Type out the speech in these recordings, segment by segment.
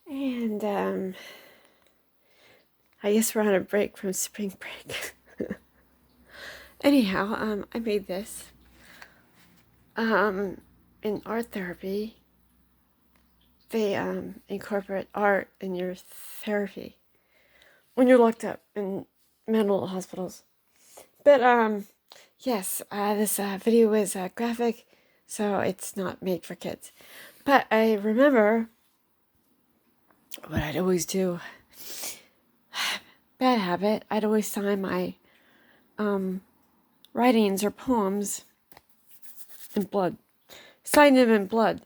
And I guess we're on a break from spring break. Anyhow, I made this. In art therapy, they incorporate art in your therapy when you're locked up in mental hospitals. But yes, this video is graphic, so it's not made for kids. But I remember what I'd always do. Bad habit. I'd always sign my writings or poems in blood. Sign them in blood.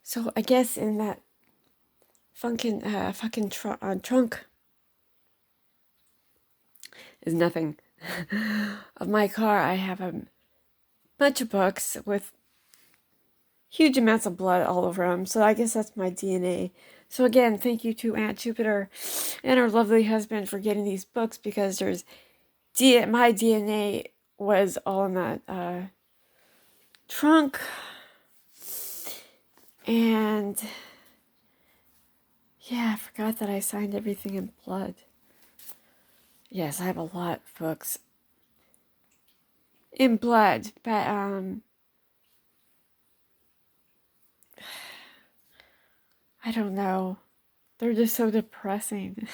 So I guess in that fucking trunk is nothing. Of my car, I have a bunch of books with huge amounts of blood all over them. So I guess that's my DNA. So again, thank you to Aunt Jupiter and her lovely husband for getting these books, because there's my DNA was all in that trunk. And yeah, I forgot that I signed everything in blood. Yes, I have a lot of books in blood, but I don't know. They're just so depressing.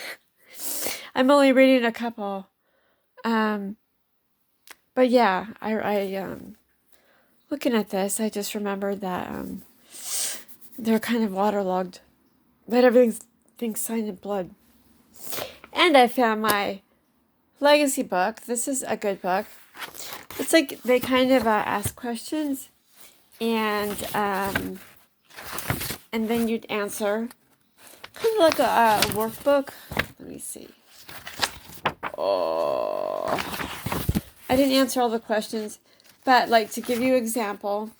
I'm only reading a couple. But yeah, I looking at this, I just remembered that they're kind of waterlogged. That everything's signed in blood. And I found my legacy book. This is a good book. It's like they kind of ask questions, and then you'd answer. Kind of like a workbook. Let me see. Oh, I didn't answer all the questions, but like to give you an example,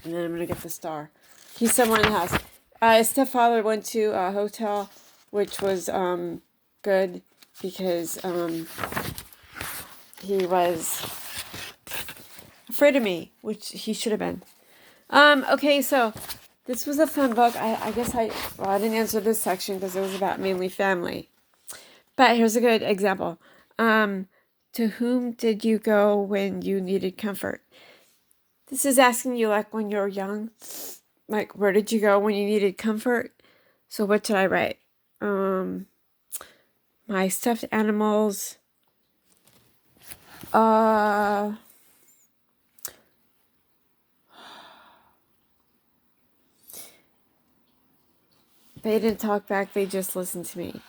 and then I'm gonna get the star. He's somewhere in the house. His stepfather went to a hotel, which was good because he was afraid of me, which he should have been. Okay, so this was a fun book. I guess I didn't answer this section because it was about mainly family. But here's a good example. To whom did you go when you needed comfort? This is asking you like when you're young. Like, where did you go when you needed comfort? So what did I write? My stuffed animals. They didn't talk back. They just listened to me.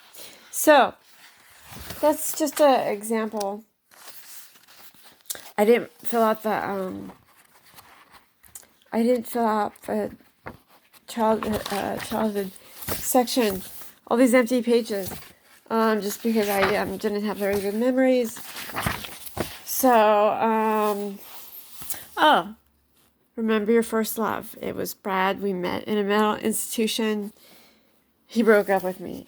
So that's just an example. I didn't fill out the childhood section. All these empty pages. Just because I didn't have very good memories. So remember your first love. It was Brad. We met in a mental institution. He broke up with me.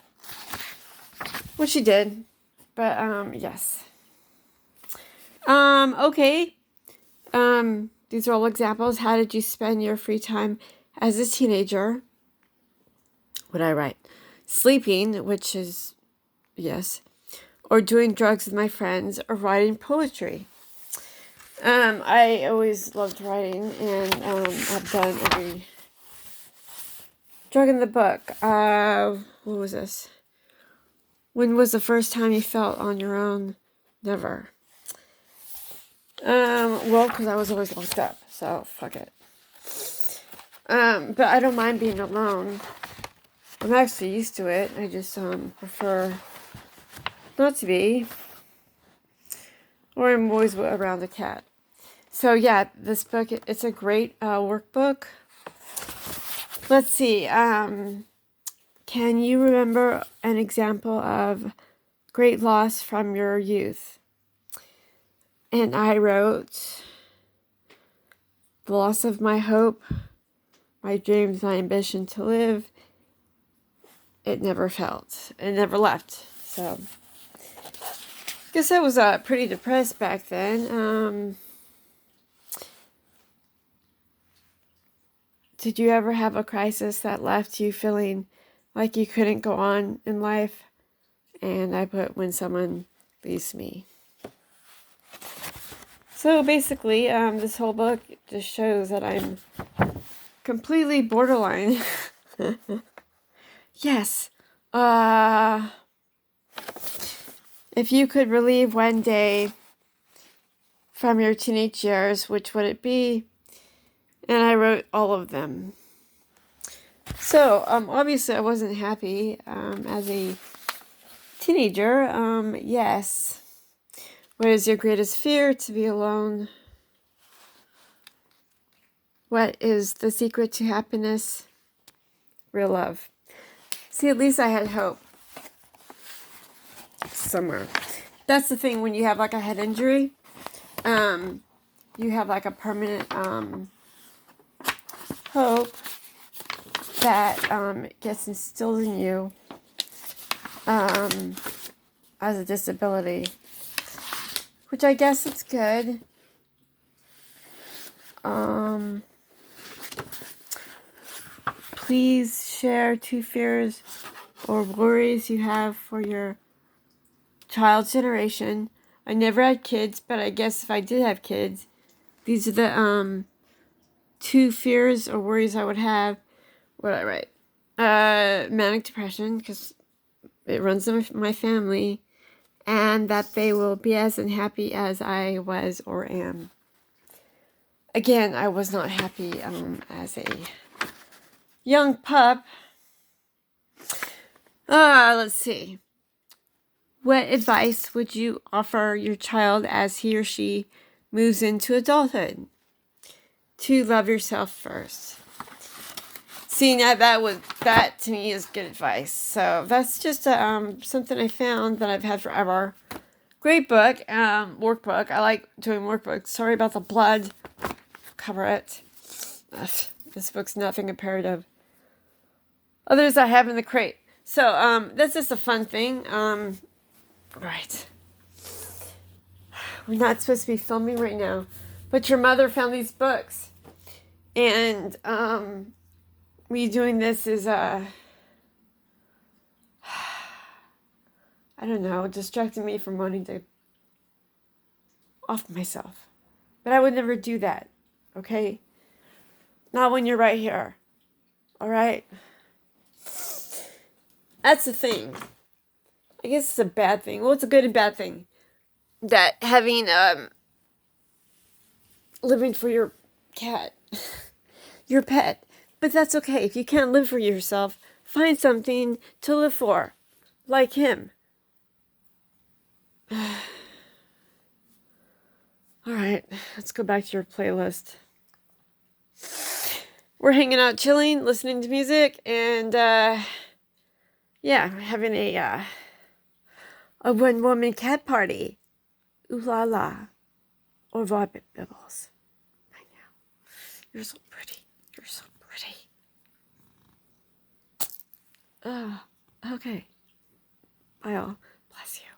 Which he did. But yes. Okay. These are all examples. How did you spend your free time as a teenager? What I write? Sleeping, which is, yes. Or doing drugs with my friends, or writing poetry. I always loved writing, and I've done every drug in the book. What was this? When was the first time you felt on your own? Never. Well, because I was always locked up, so fuck it. But I don't mind being alone. I'm actually used to it. I just prefer not to be. Or I'm always around a cat. So yeah, this book, it's a great workbook. Let's see. Can you remember an example of great loss from your youth? And I wrote, the loss of my hope, my dreams, my ambition to live. It never left. So, I guess I was pretty depressed back then. Did you ever have a crisis that left you feeling like you couldn't go on in life. And I put when someone leaves me. So basically, this whole book just shows that I'm completely borderline. Yes. If you could relive one day from your teenage years, which would it be? And I wrote all of them. So, obviously I wasn't happy, as a teenager. Yes. What is your greatest fear? To be alone. What is the secret to happiness? Real love. See, at least I had hope somewhere. That's the thing when you have like a head injury. You have like a permanent hope that gets instilled in you as a disability, which I guess it's good. Please share 2 fears or worries you have for your child's generation. I never had kids, but I guess if I did have kids, these are the 2 fears or worries I would have. What did I write? Manic depression, because it runs in my family, and that they will be as unhappy as I was or am. Again, I was not happy as a young pup. Let's see. What advice would you offer your child as he or she moves into adulthood? To love yourself first. See, now that to me is good advice. So that's just something I found that I've had forever. Great book, workbook. I like doing workbooks. Sorry about the blood. Cover it. Ugh, this book's nothing compared to others I have in the crate. So that's just a fun thing. Right. We're not supposed to be filming right now, but your mother found these books, and me doing this is I don't know, distracting me from wanting to off myself. But I would never do that, okay? Not when you're right here, all right? That's the thing. I guess it's a bad thing. Well, it's a good and bad thing. That having, living for your cat, your pet. But that's okay. If you can't live for yourself, find something to live for. Like him. Alright, let's go back to your playlist. We're hanging out, chilling, listening to music, and, yeah, having a one-woman cat party. Ooh la la. Au revoir, Bibbles. I know. You're so pretty. You're so pretty. Okay. Bye all. Bless you.